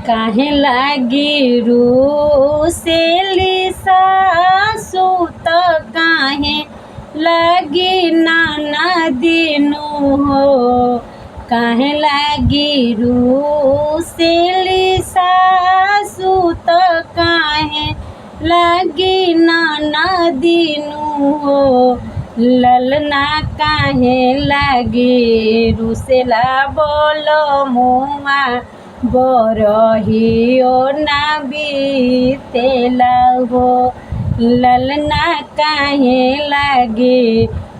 काहे लागी रूसेली सासु त काहे लागी ननदिनु हो। काहे लागी रूसेली सासु त काहे लागी ननदिनु हो। ललना काहे लागी रूसेला बोलो मुआ बरहियो ना बीतेला हो। ललना काहे लागी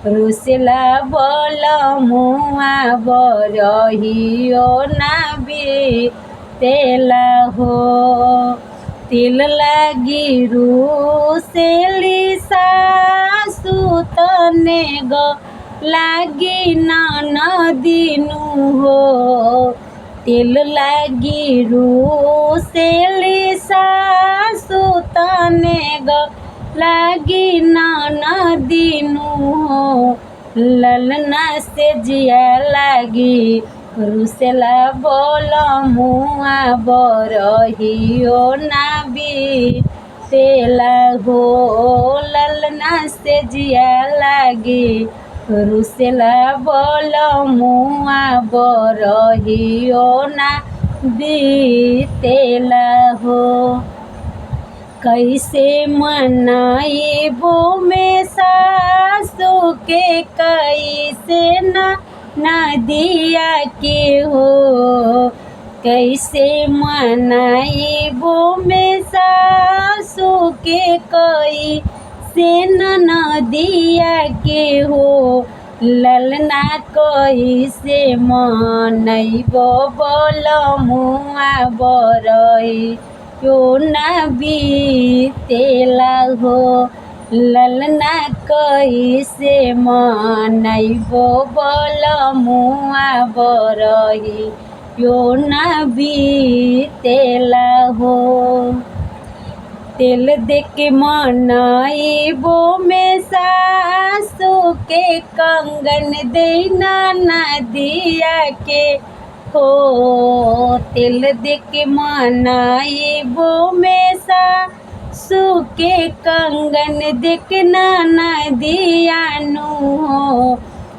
रूसेला बोलो मुआ बरहियो ना बीतेला हो। तिल लागी रूसेली सासु तने गो लागी ननदिनु हो। तिल लागी रूसेली सासु तने गो लागी ननदिनु हो। ललना से जिया लागी रूसेला बोलो मुआ बरहियो ना बीतेला हो। ललना से जिया लागी रूसेला बोलो मुआ बरहियो ना बीतेला हो। कैसे मनाइबो में सासु के कैसे नदिया के हो। कैसे मनाइबो में सासु के कैसे नदिया के हो। ललना कैसे मनइबो बोलो मुआ बरहियो ना बीतेला हो। ललना कैसे मनइबो बोलो मुआ बरहियो ना बीतेला हो। तेल देके मनइबो में सासु के कंगन देना नदिया के हो। तेल देके मनइबो में सासु के कंगन देखना नदिया नु हो।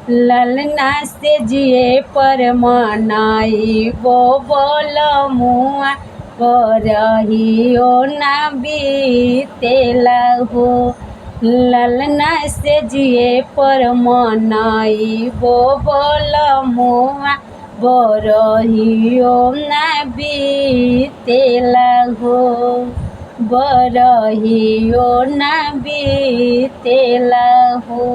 ललना से जिए पर मनइबो बोलो मुआ बरहियो ना बीतेला हो। ललना से जिए पर मनइबो बोलो मुआ बरहियो ना बीतेला हो। बरहियो ना बीतेला हो।